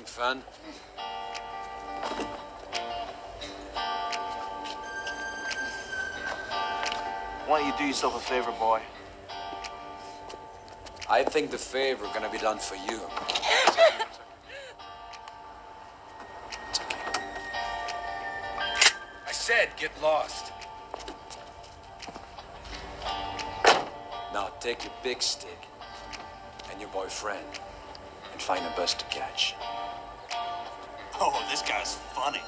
Having fun? Why don't you do yourself a favor, boy? I think the favor gonna be done for you. It's okay. I said get lost. Now take your big stick and your boyfriend and find a bus to catch. Oh, this guy's funny.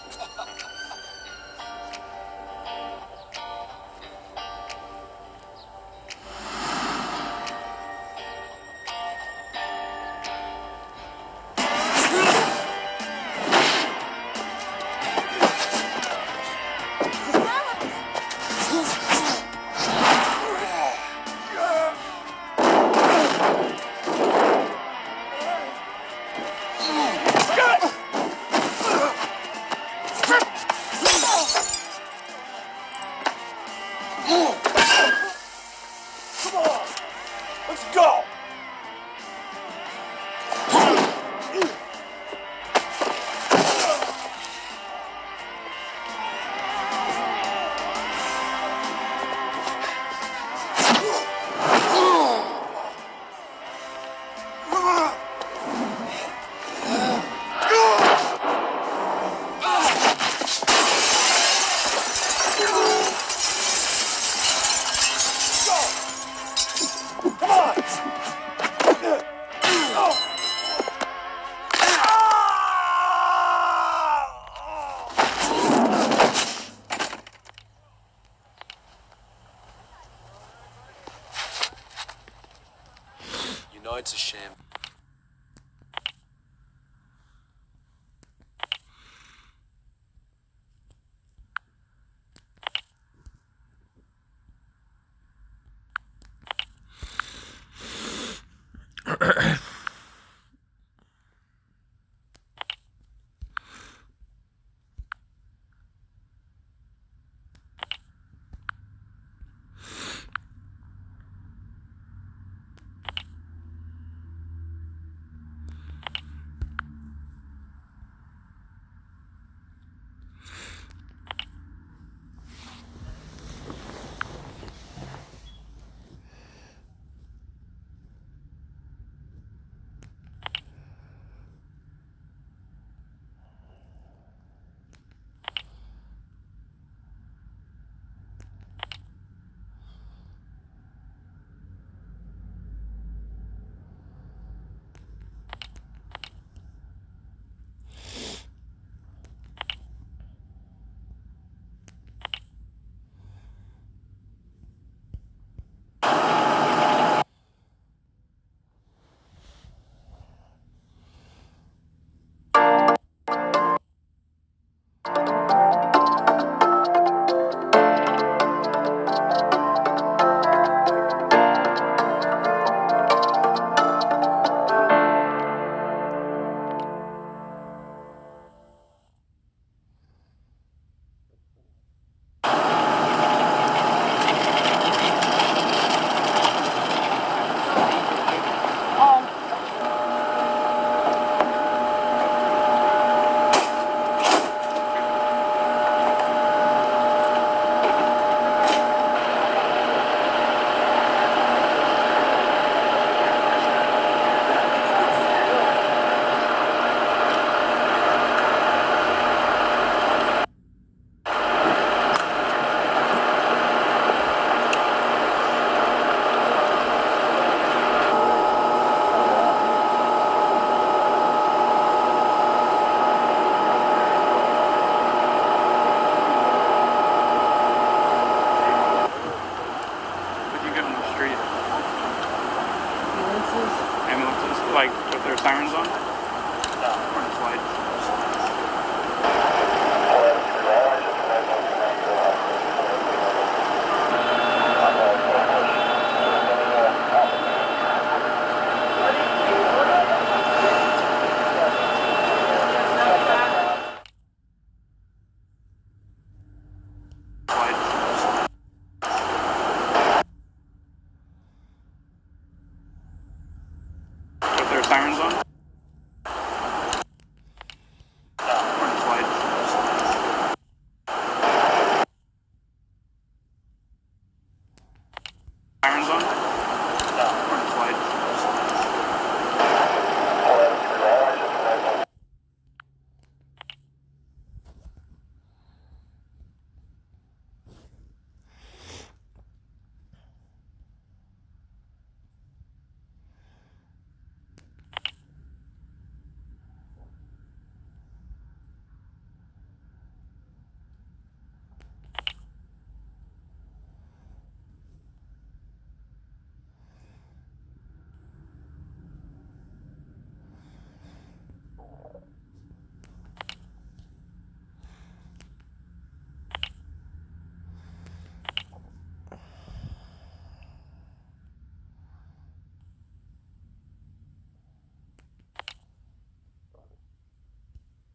You know it's a shame.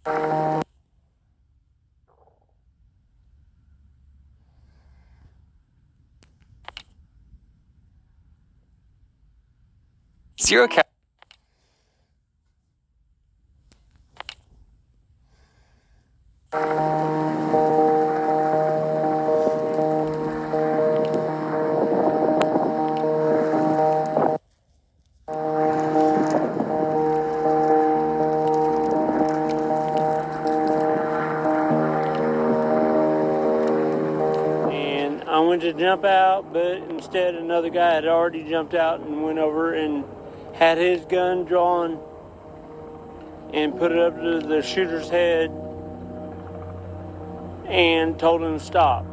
Zero Cal. And I went to jump out, but instead another guy had already jumped out and went over and had his gun drawn and put it up to the shooter's head and told him to stop.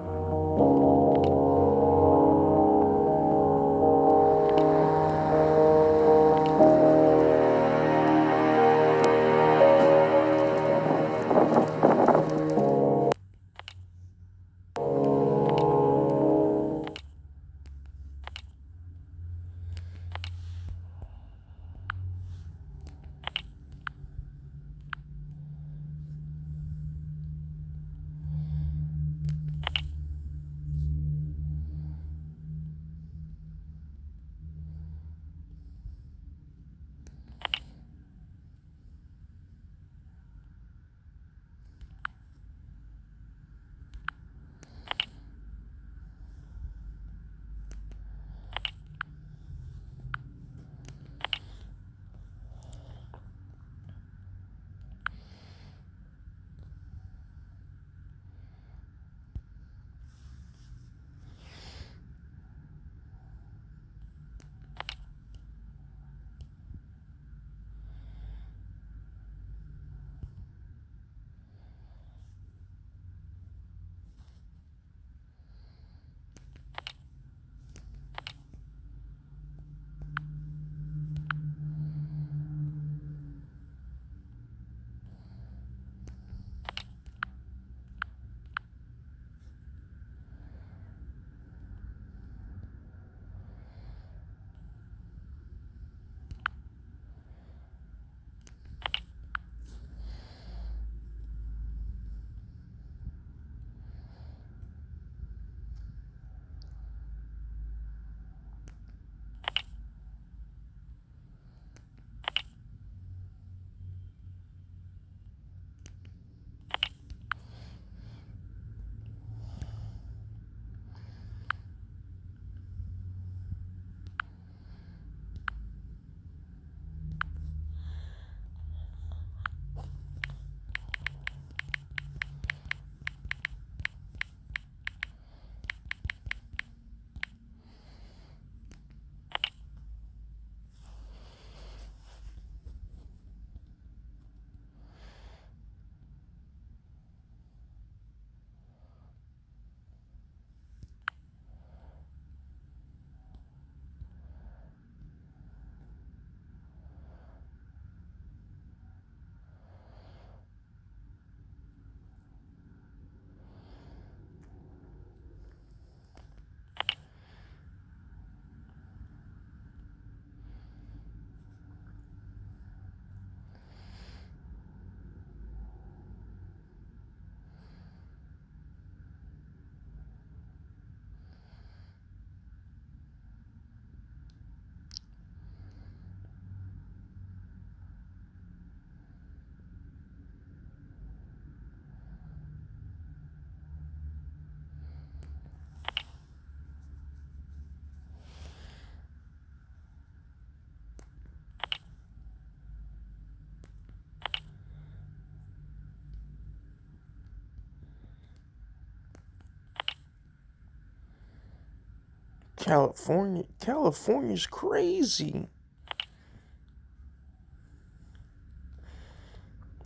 California's crazy.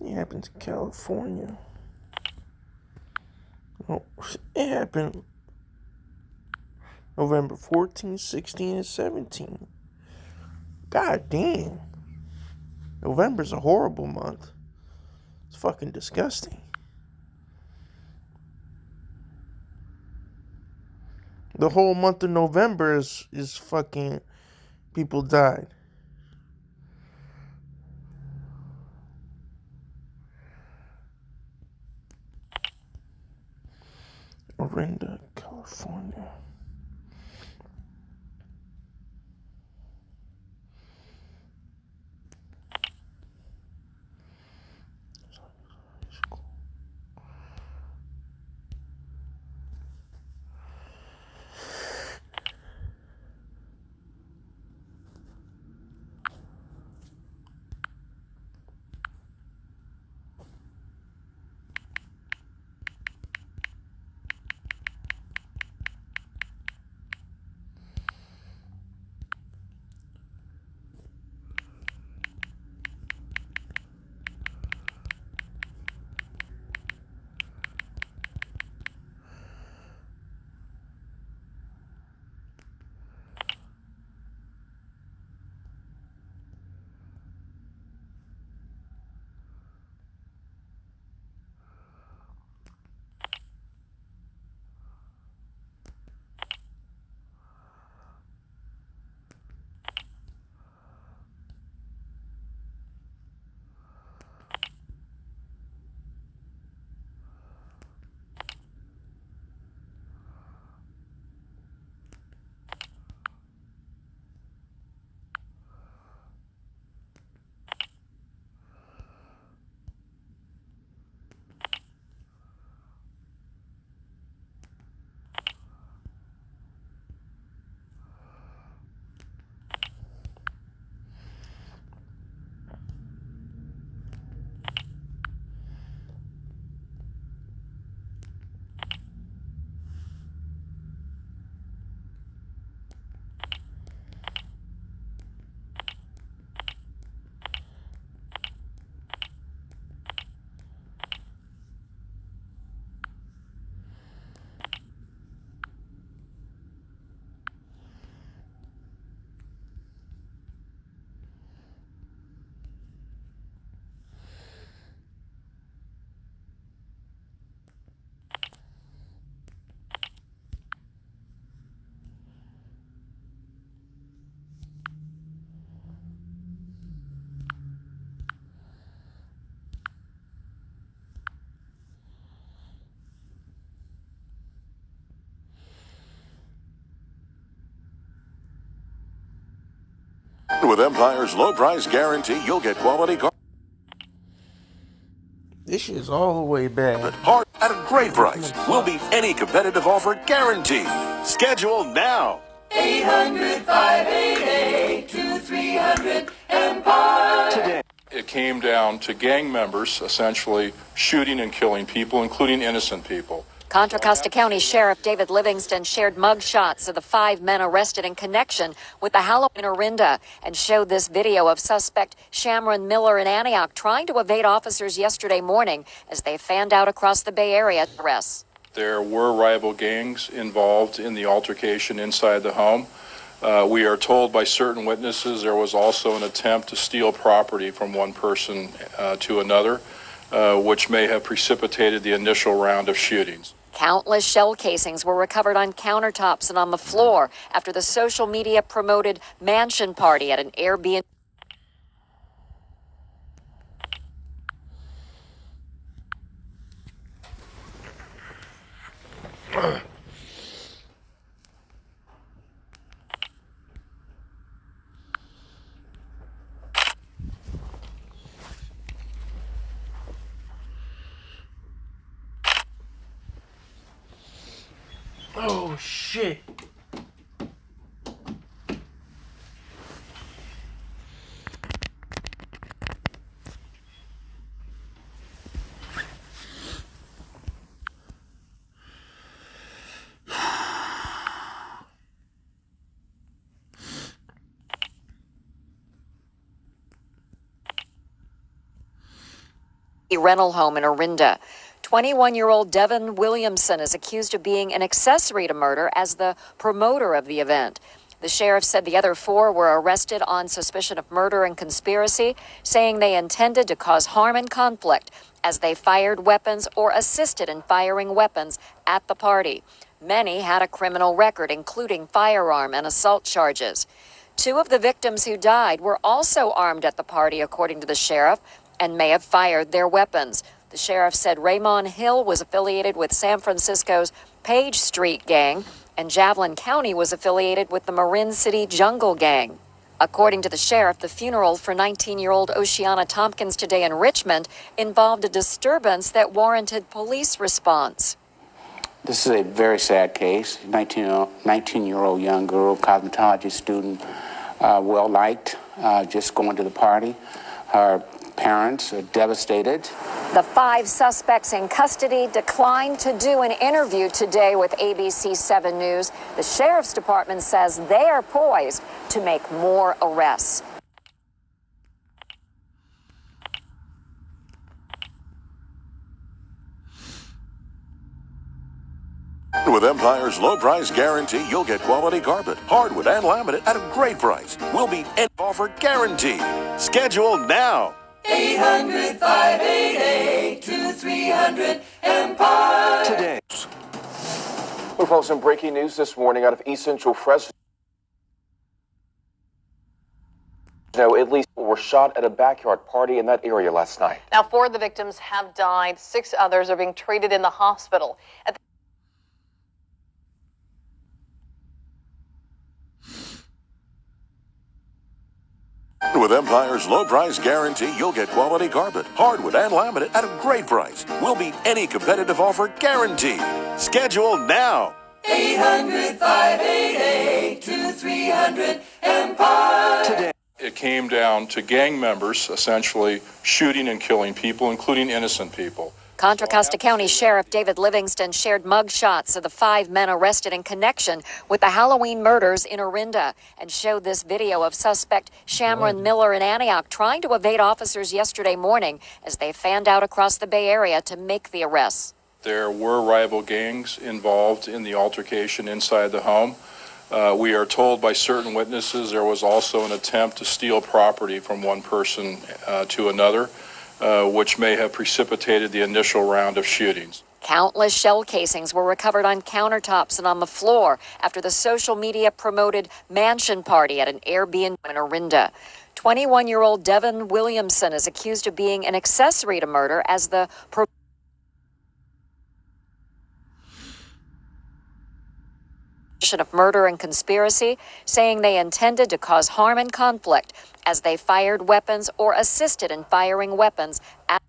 It happened in California. Oh, it happened November 14, 16, and 17. God damn. November's a horrible month. It's fucking disgusting. The whole month of November is fucking people died. Orinda, California. With Empire's low price guarantee, you'll get quality car This shit is all the way bad. hard at a great price. We'll beat any competitive offer guaranteed. Schedule now. 800-588-2300 today. It came down to gang members essentially shooting and killing people, including innocent people. Contra Costa County Sheriff David Livingston shared mugshots of the 5 men arrested in connection with the Halloween in Orinda and showed this video of suspect Shamron Miller in Antioch trying to evade officers yesterday morning as they fanned out across the Bay Area arrests. There were rival gangs involved in the altercation inside the home. We are told by certain witnesses there was also an attempt to steal property from one person to another, which may have precipitated the initial round of shootings. Countless shell casings were recovered on countertops and on the floor after the social media promoted mansion party at an Airbnb. Oh shit. Rental home in Orinda. 21-year-old Devin Williamson is accused of being an accessory to murder as the promoter of the event. The sheriff said the other 4 were arrested on suspicion of murder and conspiracy, saying they intended to cause harm and conflict as they fired weapons or assisted in firing weapons at the party. Many had a criminal record, including firearm and assault charges. 2 of the victims who died were also armed at the party, according to the sheriff, and may have fired their weapons. The sheriff said Raymond Hill was affiliated with San Francisco's Page Street Gang, and Javelin County was affiliated with the Marin City Jungle Gang. According to the sheriff, the funeral for 19-year-old Oceana Tompkins today in Richmond involved a disturbance that warranted police response. This is a very sad case. 19-year-old young girl, cosmetology student, well-liked, just going to the party. Her parents are devastated. The 5 suspects in custody declined to do an interview today with ABC 7 News. The sheriff's department says they are poised to make more arrests. With Empire's low price guarantee, you'll get quality carpet, hardwood, and laminate at a great price. We'll be any offer guaranteed. Schedule now. 800-588-2300 Empire. Today. We'll follow some breaking news this morning out of East Central Fresno. At least were shot at a backyard party in that area last night. Now, 4 of the victims have died. 6 others are being treated in the hospital. With Empire's low price guarantee, you'll get quality carpet, hardwood, and laminate at a great price. We'll beat any competitive offer guaranteed. Schedule now. 800-588-2300 Empire. Today. It came down to gang members essentially shooting and killing people, including innocent people. Contra Costa County Sheriff David Livingston shared mugshots of the 5 men arrested in connection with the Halloween murders in Orinda and showed this video of suspect Shamron Miller in Antioch trying to evade officers yesterday morning as they fanned out across the Bay Area to make the arrests. There were rival gangs involved in the altercation inside the home. We are told by certain witnesses there was also an attempt to steal property from one person to another, which may have precipitated the initial round of shootings. Countless shell casings were recovered on countertops and on the floor after the social media promoted mansion party at an Airbnb in Orinda. 21-year-old Devin Williamson is accused of being an accessory to murder as the of murder and conspiracy, saying they intended to cause harm and conflict as they fired weapons or assisted in firing weapons at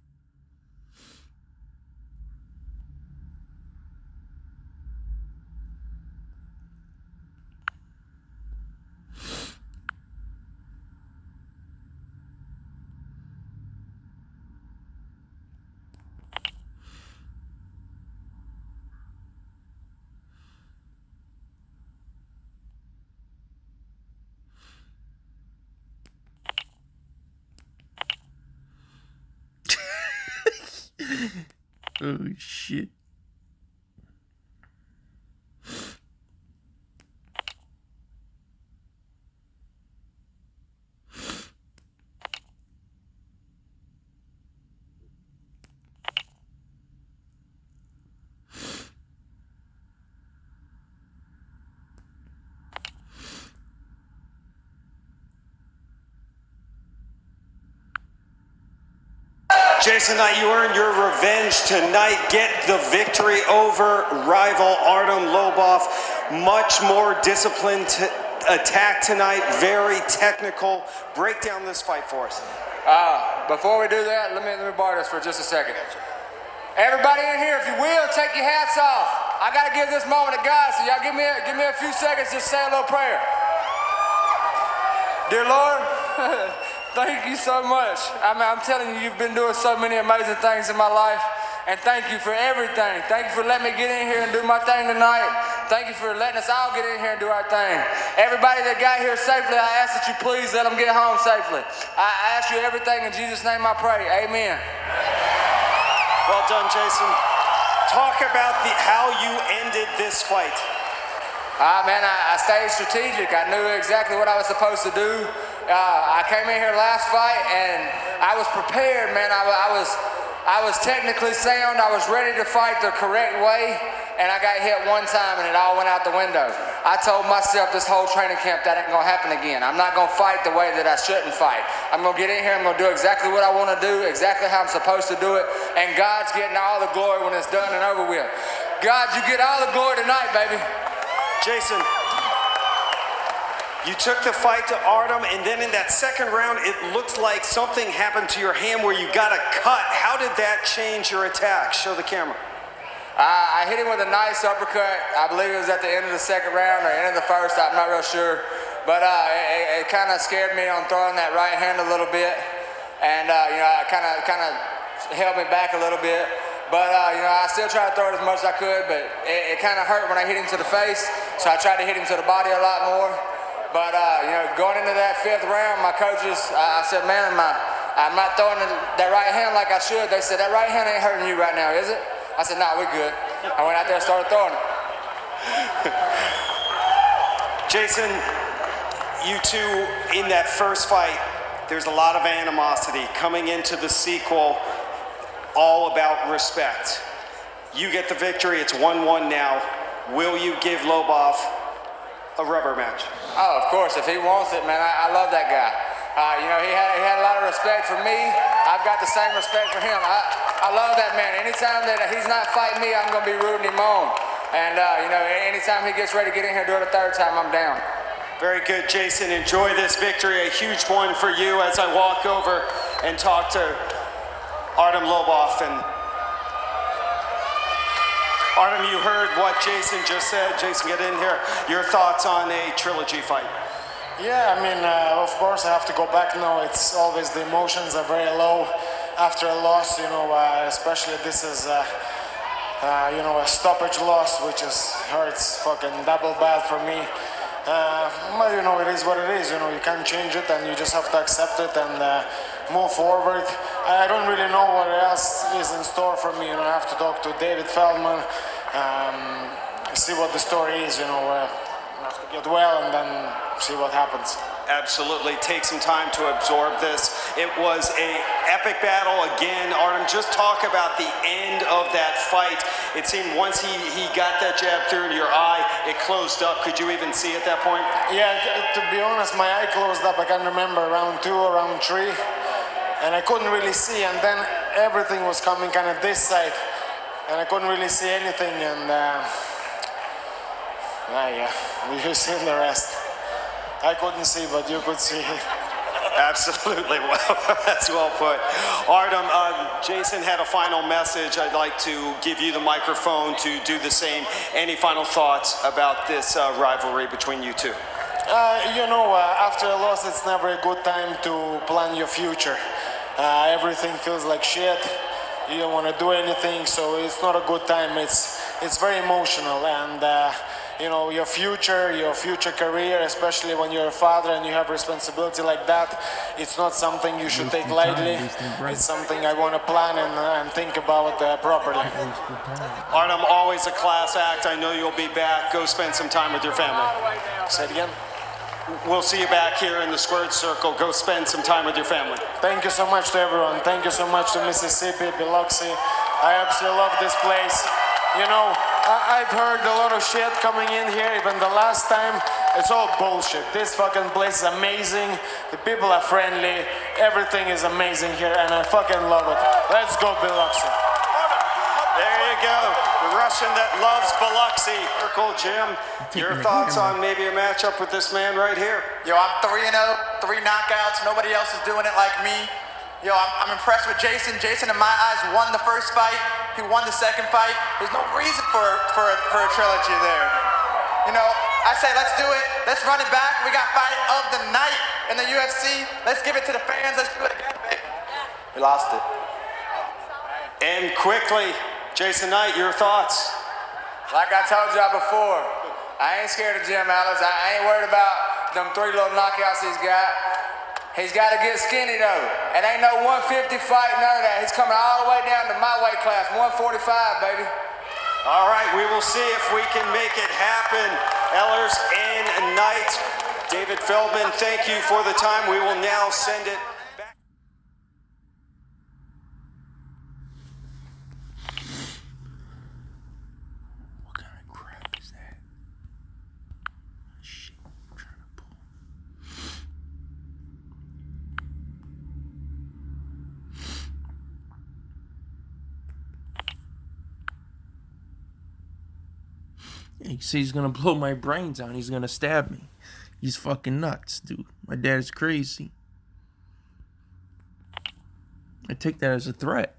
Oh shit. Jason Knight, you earned your revenge tonight. Get the victory over rival Artem Lobov. Much more disciplined attack tonight, very technical. Break down this fight for us. Before we do that, let me borrow this for just a second. Everybody in here, if you will, take your hats off. I gotta give this moment to God, so y'all give me a few seconds, just say a little prayer. Dear Lord, thank you so much. I'm telling you, you've been doing so many amazing things in my life. And thank you for everything. Thank you for letting me get in here and do my thing tonight. Thank you for letting us all get in here and do our thing. Everybody that got here safely, I ask that you please let them get home safely. I ask you everything in Jesus' name I pray. Amen. Well done, Jason. Talk about how you ended this fight. I stayed strategic. I knew exactly what I was supposed to do. I came in here last fight and I was prepared, man. I was technically sound. I was ready to fight the correct way, and I got hit one time and it all went out the window. I told myself this whole training camp that ain't gonna happen again. I'm not gonna fight the way that I shouldn't fight. I'm gonna get in here, I'm gonna do exactly what I wanna do, exactly how I'm supposed to do it, and God's getting all the glory when it's done and over with. God, you get all the glory tonight, baby. Jason, you took the fight to Artem, and then in that second round, it looked like something happened to your hand where you got a cut. How did that change your attack? Show the camera. I hit him with a nice uppercut. I believe it was at the end of the second round or end of the first. I'm not real sure. But it kind of scared me on throwing that right hand a little bit. And, it kind of held me back a little bit. But, I still tried to throw it as much as I could, but it kind of hurt when I hit him to the face. So I tried to hit him to the body a lot more. But, going into that fifth round, my coaches, I said, man, I'm not throwing that right hand like I should. They said, that right hand ain't hurting you right now, is it? I said, nah, we're good. I went out there and started throwing it. Jason, you two, in that first fight, there's a lot of animosity. Coming into the sequel, all about respect. You get the victory. It's 1-1 now. Will you give Lobov a rubber match? Oh, of course. If he wants it, man, I love that guy. He had a lot of respect for me. I've got the same respect for him. I love that man. Anytime that he's not fighting me, I'm going to be rooting him on. And, anytime he gets ready to get in here, do it a third time, I'm down. Very good, Jason. Enjoy this victory. A huge one for you as I walk over and talk to Artem Lobov. And Artem, you heard what Jason just said. Jason, get in here. Your thoughts on a trilogy fight? Yeah, I mean, of course I have to go back now. It's always the emotions are very low after a loss, especially this is, a stoppage loss, which hurts fucking double bad for me. But, it is what it is. You can't change it, and you just have to accept it and move forward. I don't really know what else is in store for me. I have to talk to David Feldman, see what the story is. I have to get well and then see what happens. Absolutely. Take some time to absorb this. It was an epic battle again. Artem, just talk about the end of that fight. It seemed once he got that jab through into your eye, it closed up. Could you even see at that point? Yeah, to be honest, my eye closed up. I can't remember round 2 or round 3. And I couldn't really see. And then everything was coming kind of this side. And I couldn't really see anything. And you've seen the rest. I couldn't see, but you could see. Absolutely. Well, that's well put. Artem, Jason had a final message. I'd like to give you the microphone to do the same. Any final thoughts about this rivalry between you two? After a loss, it's never a good time to plan your future. Everything feels like shit. You don't want to do anything, so it's not a good time. It's very emotional, and your future career, especially when you're a father and you have responsibility like that, it's not something you should take lightly. It's something I want to plan and think about properly. Artem, always a class act. I know you'll be back. Go spend some time with your family. Say it again. We'll see you back here in the squared circle. Go spend some time with your family. Thank you so much to everyone. Thank you so much to Mississippi, Biloxi. I absolutely love this place. I've heard a lot of shit coming in here, even the last time. It's all bullshit. This fucking place is amazing. The people are friendly. Everything is amazing here, and I fucking love it. Let's go, Biloxi. There you go. The Russian that loves Biloxi. Circle Jim, your thoughts on maybe a matchup with this man right here? Yo, I'm 3-0, 3 knockouts. Nobody else is doing it like me. Yo, I'm impressed with Jason. Jason, in my eyes, won the first fight. He won the second fight. There's no reason for a trilogy there. I say let's do it. Let's run it back. We got fight of the night in the UFC. Let's give it to the fans. Let's do it again, baby. We lost it. And quickly, Jason Knight, your thoughts? Like I told y'all before, I ain't scared of Jim Ellis. I ain't worried about them 3 little knockouts he's got. He's got to get skinny, though. It ain't no 150 fight, none of that. He's coming all the way down to my weight class, 145, baby. All right, we will see if we can make it happen. Ellers and Knight. David Feldman, thank you for the time. We will now send it back. What kind of crap is that? Shit, I'm trying to pull. He says he's gonna blow my brains out. He's gonna stab me. He's fucking nuts, dude. My dad is crazy. I take that as a threat.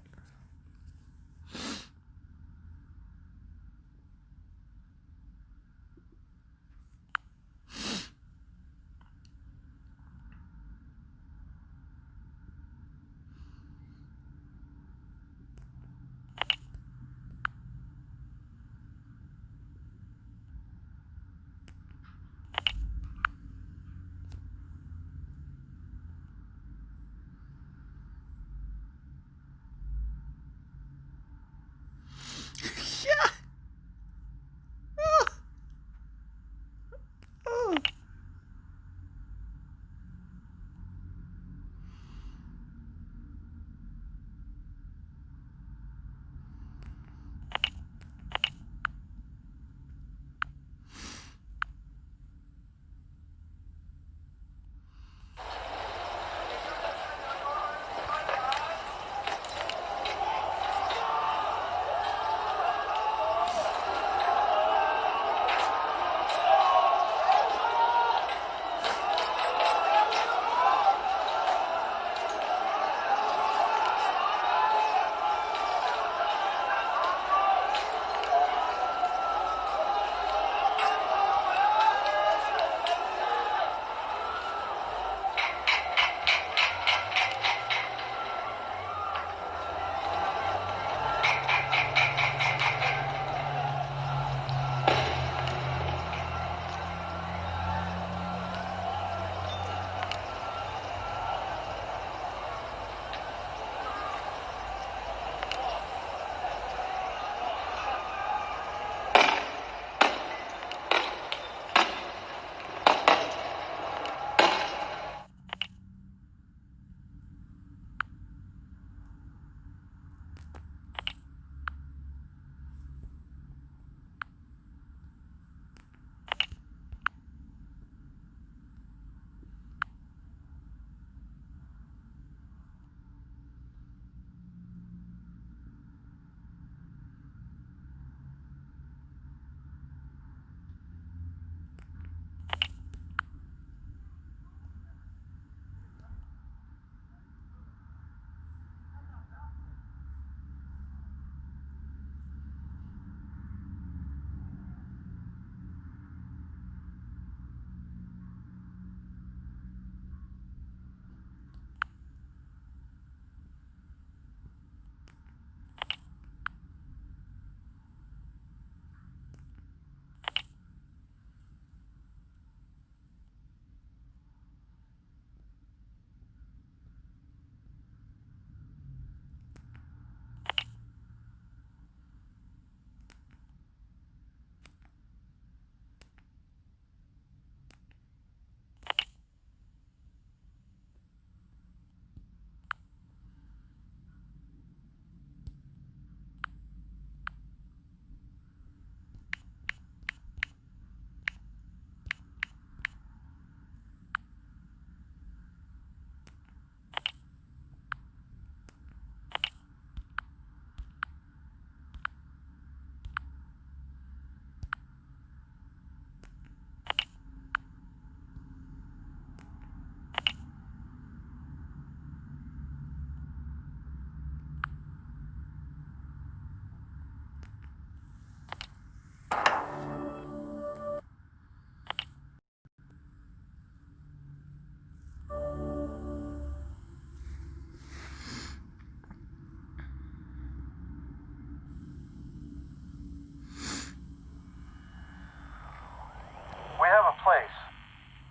We have a place,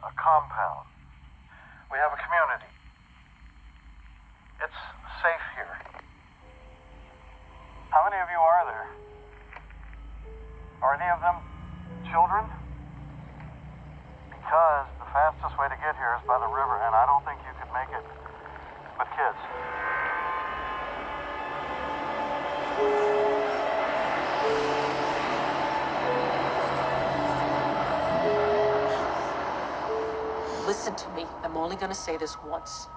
a compound. We have a community. It's safe here. How many of you are there? Are any of them children? Because the fastest way to get here is by the river, and I don't think you could make it with kids. Listen to me. I'm only going to say this once.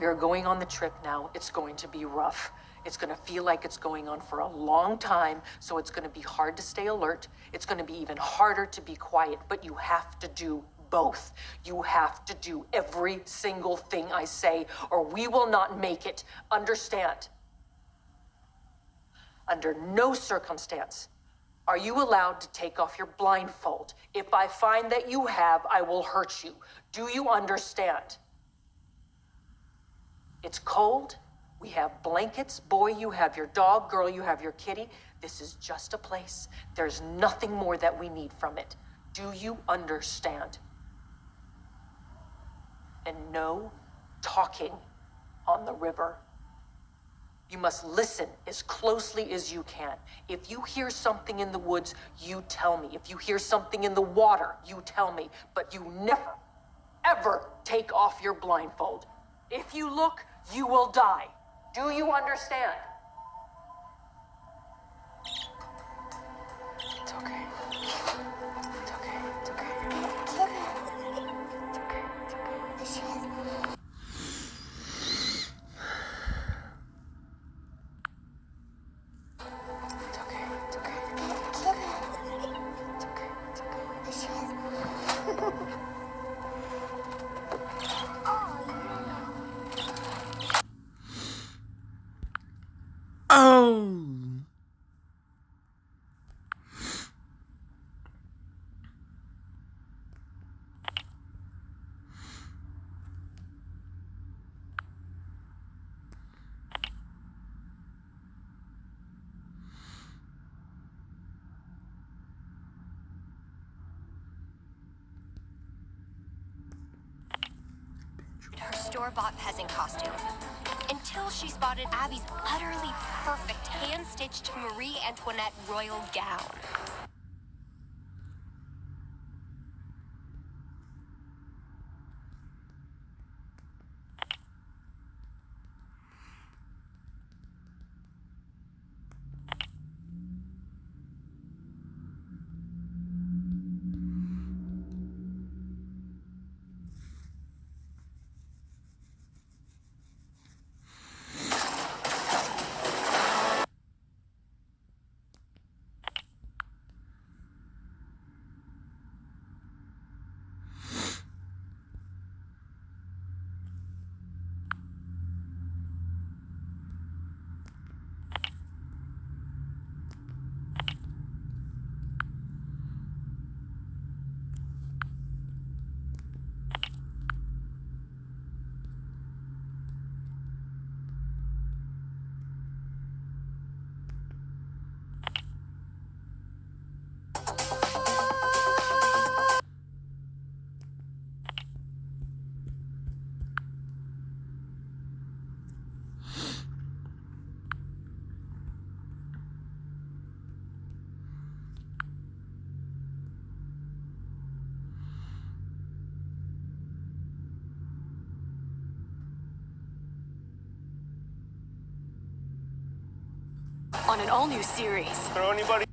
We are going on the trip now. It's going to be rough. It's going to feel like it's going on for a long time, so it's going to be hard to stay alert. It's going to be even harder to be quiet, but you have to do both. You have to do every single thing I say, or we will not make it. Understand? Under no circumstance are you allowed to take off your blindfold. If I find that you have, I will hurt you. Do you understand? It's cold. We have blankets. Boy, you have your dog. Girl, you have your kitty. This is just a place. There's nothing more that we need from it. Do you understand? And no talking on the river. You must listen as closely as you can. If you hear something in the woods, you tell me. If you hear something in the water, you tell me. But you never, ever take off your blindfold. If you look, you will die. Do you understand? It's okay. It's okay. It's okay. It's okay. Oh. Her store-bought peasant costume. Until she spotted Abby's utterly perfect hand-stitched Marie Antoinette royal gown. On an all-new series. Throw anybody?